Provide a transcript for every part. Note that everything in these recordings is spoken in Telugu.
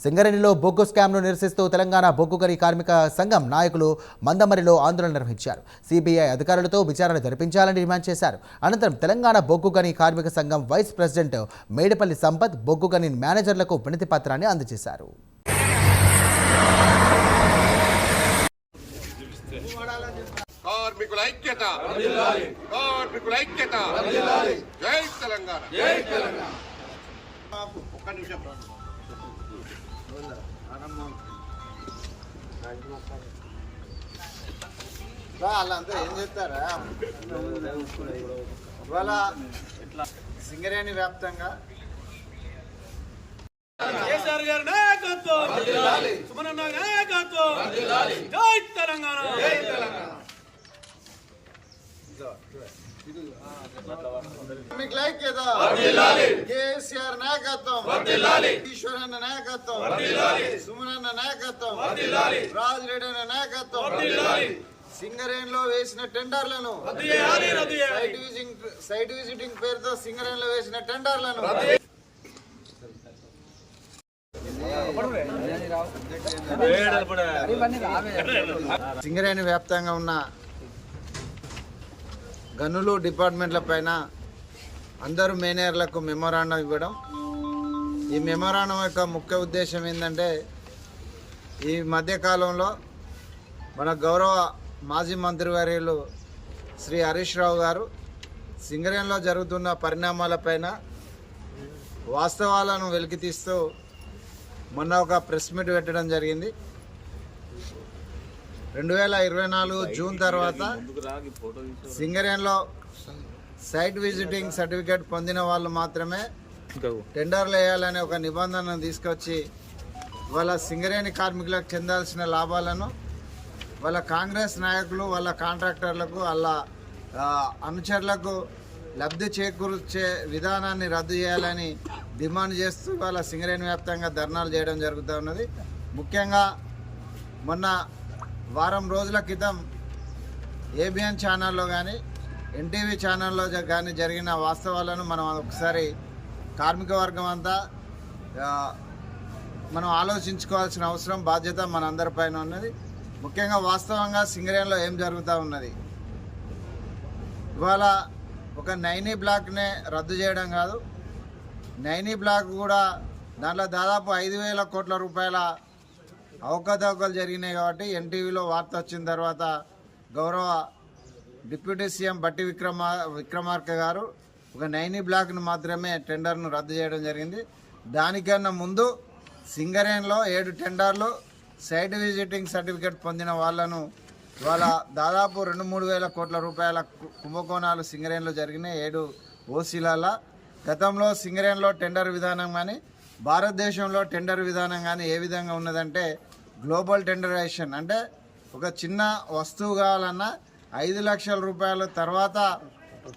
సింగరేణిలో బొగ్గు స్కామ్ను నిరసిస్తూ తెలంగాణ బొగ్గు గని కార్మిక సంఘం నాయకులు మందమరిలో ఆందోళన నిర్వహించారు. సిబిఐ అధికారులతో విచారణ జరిపించాలని డిమాండ్ చేశారు. అనంతరం తెలంగాణ బొగ్గు గని కార్మిక సంఘం వైస్ ప్రెసిడెంట్ మేడిపల్లి సంపత్ బొగ్గు గని మేనేజర్లకు వినతి పత్రాన్ని అందజేశారు. కార్మికుల ఐక్యత, కార్మికుల ఐక్యత, జై తెలంగాణ. ఒక్క నిమిషం వాళ్ళంతా ఏం చెప్తారా? ఇవాళ సింగరేణి వ్యాప్తంగా కేసీఆర్ గారి నాయకత్వం, సుమనన్న నాయకత్వం, జై తెలంగాణ. కార్మికుల ఐక్యత, కేసీఆర్ నాయకత్వం, ఈశ్వరన్న నాయకత్వం, సుమనన్న నాయకత్వం, రాజిరెడ్డి అన్న నాయకత్వం, సింగరేణిలో వేసిన టెండర్లను, సైట్ విజిటింగ్ పేరుతో సింగరేణిలో వేసిన టెండర్లను సింగరేణి వ్యాప్తంగా ఉన్న గనులు డిపార్ట్మెంట్ల పైన అందరూ మేనేజర్లకు మెమోరాండం ఇవ్వడం. ఈ మెమోరాండం యొక్క ముఖ్య ఉద్దేశం ఏంటంటే, ఈ మధ్యకాలంలో మన గౌరవ మాజీ మంత్రివర్యులు శ్రీ హరీష్ రావు గారు సింగరేణిలో జరుగుతున్న పరిణామాలపైన వాస్తవాలను వెలికితీస్తూ మొన్న ఒక ప్రెస్ మీట్ పెట్టడం జరిగింది. 2024 జూన్ తర్వాత సింగరేణిలో సైట్ విజిటింగ్ సర్టిఫికేట్ పొందిన వాళ్ళు మాత్రమే టెండర్లు వేయాలనే ఒక నిబంధనను తీసుకొచ్చి వాళ్ళ సింగరేణి కార్మికులకు చెందాల్సిన లాభాలను వాళ్ళ కాంగ్రెస్ నాయకులు, వాళ్ళ కాంట్రాక్టర్లకు, వాళ్ళ అనుచరులకు లబ్ధి చేకూర్చే విధానాన్ని రద్దు చేయాలని డిమాండ్ చేస్తూ వాళ్ళ సింగరేణి వ్యాప్తంగా ధర్నాలు చేయడం జరుగుతూ ఉన్నది. ముఖ్యంగా మొన్న వారం రోజుల క్రితం ఏబిఎన్ ఛానల్లో కానీ ఎన్టీవీ ఛానల్లో కానీ జరిగిన వాస్తవాలను మనం ఒకసారి కార్మిక వర్గం అంతా మనం ఆలోచించుకోవాల్సిన అవసరం, బాధ్యత మనందరిపైన ఉన్నది. ముఖ్యంగా వాస్తవంగా సింగరేణిలో ఏం జరుగుతూ ఉన్నది, ఇవాళ ఒక నైనీ బ్లాక్నే రద్దు చేయడం కాదు, నైనీ బ్లాక్ కూడా దాంట్లో దాదాపు 5,000 కోట్ల రూపాయల అవకతవకలు జరిగినాయి. కాబట్టి ఎన్టీవీలో వార్త వచ్చిన తర్వాత గౌరవ డిప్యూటీ సీఎం బట్టి విక్రమార్క గారు ఒక నైనీ బ్లాక్ను మాత్రమే టెండర్ను రద్దు చేయడం జరిగింది. దానికన్నా ముందు సింగరేణిలో 7 టెండర్లు సైట్ విజిటింగ్ సర్టిఫికేట్ పొందిన వాళ్ళను ఇవాళ దాదాపు 2-3 వేల కోట్ల రూపాయల కుంభకోణాలు సింగరేణిలో జరిగినాయి 7 ఓసీలలో. గతంలో సింగరేణిలో టెండర్ విధానం కానీ భారతదేశంలో టెండర్ విధానం కానీ ఏ విధంగా ఉన్నదంటే, గ్లోబల్ టెండరైజేషన్ అంటే ఒక చిన్న వస్తువు కావాలన్నా 5 లక్షల రూపాయల తర్వాత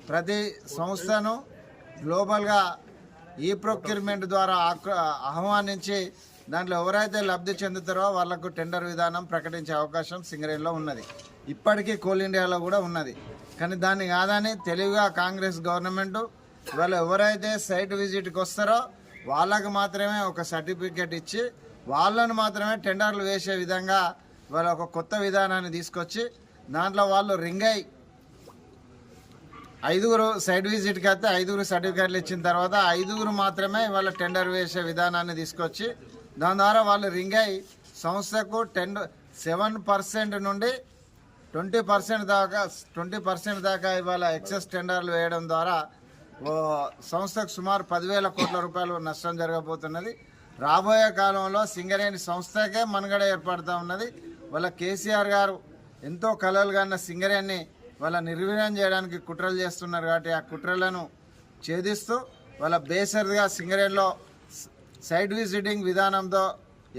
ప్రతి సంస్థను గ్లోబల్గా ఈ ప్రొక్యూర్మెంట్ ద్వారా ఆహ్వానించి దాంట్లో ఎవరైతే లబ్ధి చెందుతారో వాళ్లకు టెండర్ విధానం ప్రకటించే అవకాశం సింగరేణిలో ఉన్నది. ఇప్పటికీ కోల్ ఇండియాలో కూడా ఉన్నది. కానీ దాన్ని కాదని తెలివిగా కాంగ్రెస్ గవర్నమెంటు వాళ్ళు ఎవరైతే సైట్ విజిట్కి వస్తారో వాళ్ళకు మాత్రమే ఒక సర్టిఫికేట్ ఇచ్చి వాళ్ళను మాత్రమే టెండర్లు వేసే విధంగా వాళ్ళ ఒక కొత్త విధానాన్ని తీసుకొచ్చి దాంట్లో వాళ్ళు రింగ్ అయి 5 సైట్ విజిట్కి అయితే 5 సర్టిఫికేట్లు ఇచ్చిన తర్వాత 5 మాత్రమే వాళ్ళ టెండర్ వేసే విధానాన్ని తీసుకొచ్చి దాని ద్వారా వాళ్ళు రింగ్ అయి సంస్థకు 7% నుండి 20% దాకా ఇవాళ ఎక్సెస్ టెండర్లు వేయడం ద్వారా సంస్థకు సుమారు 10,000 కోట్ల రూపాయలు నష్టం జరగబోతున్నది. రాబోయే కాలంలో సింగరేణి సంస్థకే మనుగడ ఏర్పడుతూ ఉన్నది. వాళ్ళ కేసీఆర్ గారు ఎంతో కలలు కన్న సింగరేణిని వాళ్ళ నిర్వీర్యం చేయడానికి కుట్రలు చేస్తున్నారు. కాబట్టి ఆ కుట్రలను ఛేదిస్తూ వాళ్ళ బేసరిగా సింగరేణిలో సైట్ విజిటింగ్ విధానంతో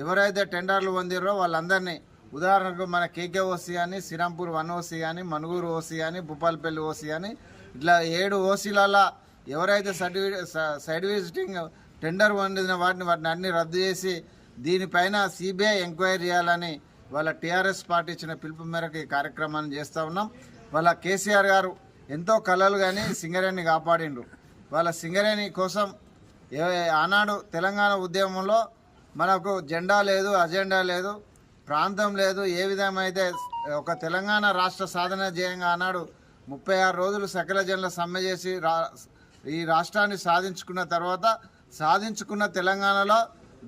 ఎవరైతే టెండర్లు పొందిరో వాళ్ళందరినీ, ఉదాహరణకు మన కేకేఓసీ కానీ, శ్రీరాంపూర్ 1 ఓసీ కానీ, మనుగూరు ఓసీ కానీ, భూపాలపల్లి ఓసీ కానీ, ఇట్లా 7 ఓసీలలో ఎవరైతే సైట్ విజిటింగ్ టెండర్ పొందిన వాటిని అన్ని రద్దు చేసి దీనిపైన సిబిఐ ఎంక్వైరీ చేయాలని వాళ్ళ టీఆర్ఎస్ పార్టీ ఇచ్చిన పిలుపు మేరకు ఈ కార్యక్రమాన్ని చేస్తూ ఉన్నాం. వాళ్ళ కేసీఆర్ గారు ఎంతో కలలు కానీ సింగరేణిని కాపాడిండ్రు. వాళ్ళ సింగరేణి కోసం ఆనాడు తెలంగాణ ఉద్యమంలో మనకు జెండా లేదు, అజెండా లేదు, ప్రాంతం లేదు. ఏ విధమైతే ఒక తెలంగాణ రాష్ట్ర సాధన ధ్యేయంగా ఆనాడు 36 రోజులు సకల జనుల సమ్మె చేసి ఈ రాష్ట్రాన్ని సాధించుకున్న తర్వాత సాధించుకున్న తెలంగాణలో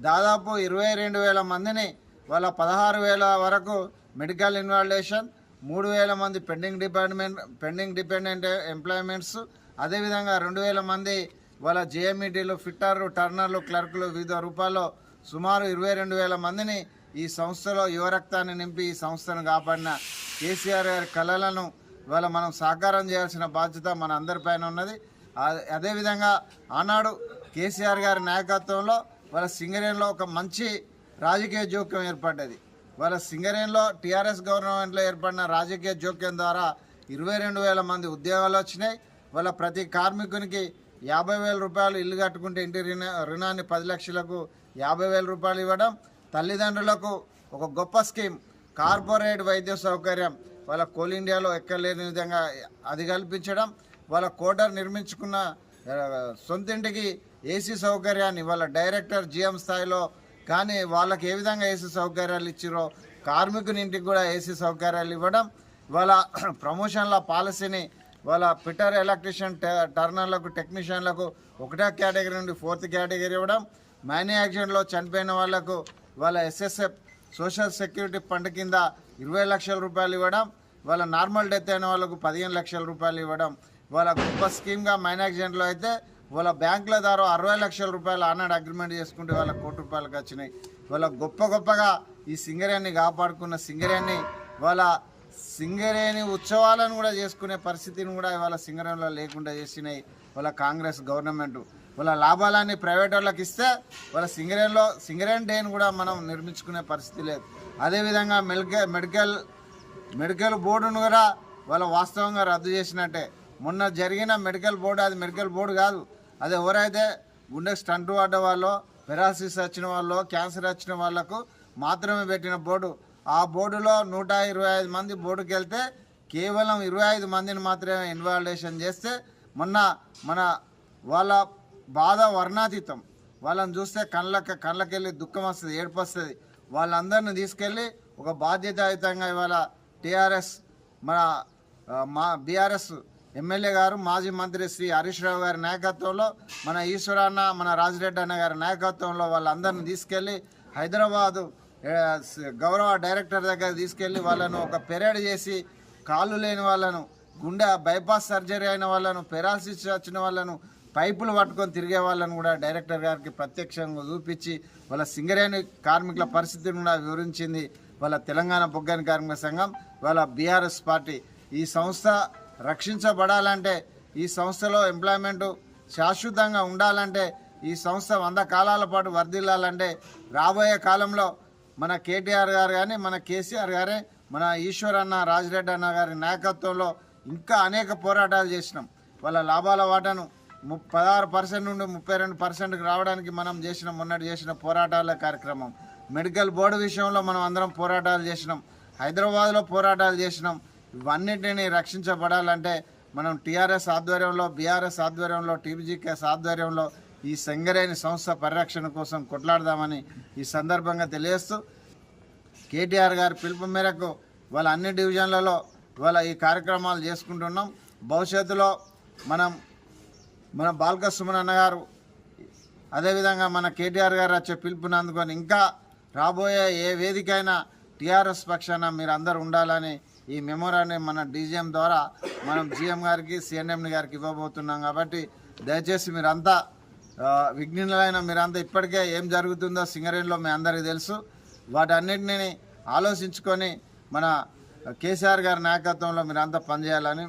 దాదాపు 22,000 మందిని వాళ్ళ 16,000 వరకు మెడికల్ ఇన్వాల్యుయేషన్, 3,000 మంది పెండింగ్ డిపెండెంట్ ఎంప్లాయ్మెంట్స్, అదేవిధంగా 2,000 మంది వాళ్ళ జేఎంఈటీలు, ఫిట్టర్లు, టర్నర్లు, క్లర్కులు వివిధ రూపాల్లో సుమారు 22,000 మందిని ఈ సంస్థలో యువరక్తాన్ని నింపి ఈ సంస్థను కాపాడిన కేసీఆర్ గారి కళలను ఇవాళ మనం సాకారం చేయాల్సిన బాధ్యత మన అందరిపైన ఉన్నది. అదేవిధంగా ఆనాడు కేసీఆర్ గారి నాయకత్వంలో వాళ్ళ సింగరేణిలో ఒక మంచి రాజకీయ జోక్యం ఏర్పడ్డది. వాళ్ళ సింగరేణిలో టీఆర్ఎస్ గవర్నమెంట్లో ఏర్పడిన రాజకీయ జోక్యం ద్వారా 22,000 మంది ఉద్యోగాలు వచ్చినాయి. వాళ్ళ ప్రతి కార్మికునికి 50,000 రూపాయలు ఇల్లు కట్టుకుంటే ఇంటి రుణాన్ని 10 లక్షలకు 50,000 రూపాయలు ఇవ్వడం, తల్లిదండ్రులకు ఒక గొప్ప స్కీమ్ కార్పొరేట్ వైద్య సౌకర్యం వాళ్ళ కోల్ ఇండియాలో ఎక్కలేని విధంగా అది కల్పించడం, వాళ్ళ కోటర్ నిర్మించుకున్న సొంతింటికి ఏసీ సౌకర్యాన్ని వాళ్ళ డైరెక్టర్ జిఎం స్థాయిలో కానీ వాళ్ళకి ఏ విధంగా ఏసీ సౌకర్యాలు ఇచ్చిరో కార్మికుని ఇంటికి కూడా ఏసీ సౌకర్యాలు ఇవ్వడం, వాళ్ళ ప్రమోషన్ల పాలసీని వాళ్ళ ఫిట్టర్, ఎలక్ట్రీషియన్, టర్నర్లకు, టెక్నీషియన్లకు 1వ కేటగిరీ నుండి 4th కేటగిరీ ఇవ్వడం, మైనింగ్ యాక్సిడెంట్లో చనిపోయిన వాళ్లకు వాళ్ళ ఎస్ఎస్ఎఫ్ సోషల్ సెక్యూరిటీ ఫండ్ కింద 20 లక్షల రూపాయలు ఇవ్వడం, వాళ్ళ నార్మల్ డెత్ అయిన వాళ్ళకు 15 లక్షల రూపాయలు ఇవ్వడం, వాళ్ళ గొప్ప స్కీమ్గా మైనింగ్ యాక్సిడెంట్లో అయితే వాళ్ళ బ్యాంకుల ద్వారా 60 లక్షల రూపాయలు ఆనాడు అగ్రిమెంట్ చేసుకుంటే వాళ్ళ 1 కోటి రూపాయలకు వచ్చినాయి. వాళ్ళ గొప్పగా ఈ సింగరేణిని కాపాడుకున్న సింగరేణిని వాళ్ళ సింగరేణి ఉత్సవాలను కూడా చేసుకునే పరిస్థితిని కూడా ఇవాళ సింగరేణిలో లేకుండా చేసినాయి వాళ్ళ కాంగ్రెస్ గవర్నమెంట్. వాళ్ళ లాభాలన్నీ ప్రైవేట్ వాళ్ళకి ఇస్తే వాళ్ళ సింగరేణి డేని కూడా మనం నిర్మించుకునే పరిస్థితి లేదు. అదేవిధంగా మెడికల్ బోర్డును కూడా వాళ్ళ వాస్తవంగా రద్దు చేసినట్టే. మొన్న జరిగిన మెడికల్ బోర్డు అది మెడికల్ బోర్డు కాదు, అది ఎవరైతే గుండె స్టంట్ పడ్డ వాళ్ళు, పెరాసిస్ వచ్చిన వాళ్ళు, క్యాన్సర్ వచ్చిన వాళ్ళకు మాత్రమే పెట్టిన బోర్డు. ఆ బోర్డులో 125 మంది బోర్డుకి వెళ్తే కేవలం 25 మందిని మాత్రమే ఇన్వాల్యుయేషన్ చేస్తే మొన్న వాళ్ళ బాధ వర్ణాతీతం. వాళ్ళని చూస్తే కళ్ళకెళ్ళి దుఃఖం వస్తుంది, ఏడుపు వస్తుంది. వాళ్ళందరినీ తీసుకెళ్ళి ఒక బాధ్యతాయుతంగా ఇవాళ టీఆర్ఎస్ మా బీఆర్ఎస్ ఎమ్మెల్యే గారు, మాజీ మంత్రి శ్రీ హరీష్ రావు గారి నాయకత్వంలో, మన ఈశ్వరన్న, మన రాజిరెడ్డి అన్న గారి నాయకత్వంలో వాళ్ళందరినీ తీసుకెళ్ళి హైదరాబాదు గౌరవ డైరెక్టర్ దగ్గర తీసుకెళ్ళి వాళ్ళను ఒక పెరేడ్ చేసి కాళ్ళు లేని వాళ్ళను, గుండె బైపాస్ సర్జరీ అయిన వాళ్ళను, పెరాలసిస్ వచ్చిన వాళ్ళను, పైపులు పట్టుకొని తిరిగే వాళ్ళను కూడా డైరెక్టర్ గారికి ప్రత్యక్షంగా చూపించి వాళ్ళ సింగరేణి కార్మికుల పరిస్థితిని కూడా వివరించింది వాళ్ళ తెలంగాణ బొగ్గని కార్మిక సంఘం, వాళ్ళ బీఆర్ఎస్ పార్టీ. ఈ సంస్థ రక్షించబడాలంటే, ఈ సంస్థలో ఎంప్లాయ్మెంటు శాశ్వతంగా ఉండాలంటే, ఈ సంస్థ 100 కాలాల పాటు వర్ధిల్లాలంటే రాబోయే కాలంలో మన కేటీఆర్ గారు కానీ, మన కేసీఆర్ గారే, మన ఈశ్వర్ అన్న, రాజిరెడ్డి అన్న గారి నాయకత్వంలో ఇంకా అనేక పోరాటాలు చేసినాం. వాళ్ళ లాభాల వాటాను 16% నుండి 32%కి రావడానికి మనం మొన్నటి చేసిన పోరాటాల కార్యక్రమం. మెడికల్ బోర్డు విషయంలో మనం అందరం పోరాటాలు చేసినాం, హైదరాబాద్లో పోరాటాలు చేసినాం. ఇవన్నిటిని రక్షించబడాలంటే మనం టీఆర్ఎస్ ఆధ్వర్యంలో, బీఆర్ఎస్ ఆధ్వర్యంలో, టీబీజీకేఎస్ ఆధ్వర్యంలో ఈ సింగరేణి సంస్థ పరిరక్షణ కోసం కొట్లాడదామని ఈ సందర్భంగా తెలియజేస్తూ, కేటీఆర్ గారి పిలుపు మేరకు వాళ్ళ అన్ని డివిజన్లలో వాళ్ళ ఈ కార్యక్రమాలు చేసుకుంటున్నాం. భవిష్యత్తులో మన బాల్క సుమన్ గారు, అదేవిధంగా మన కేటీఆర్ గారు వచ్చే పిలుపుని అందుకొని ఇంకా రాబోయే ఏ వేదికైనా టీఆర్ఎస్ పక్షాన మీరు అందరూ ఉండాలని ఈ మెమోరాన్ని మన డీజీఎం ద్వారా మనం జీఎం గారికి, సిఎన్ఎం గారికి ఇవ్వబోతున్నాం. కాబట్టి దయచేసి మీరంతా విఘ్నులైన మీరంతా ఇప్పటికే ఏం జరుగుతుందో సింగరేణిలో మీ అందరికీ తెలుసు. వాటన్నిటిని ఆలోచించుకొని మన కేసీఆర్ గారి నాయకత్వంలో మీరంతా పనిచేయాలని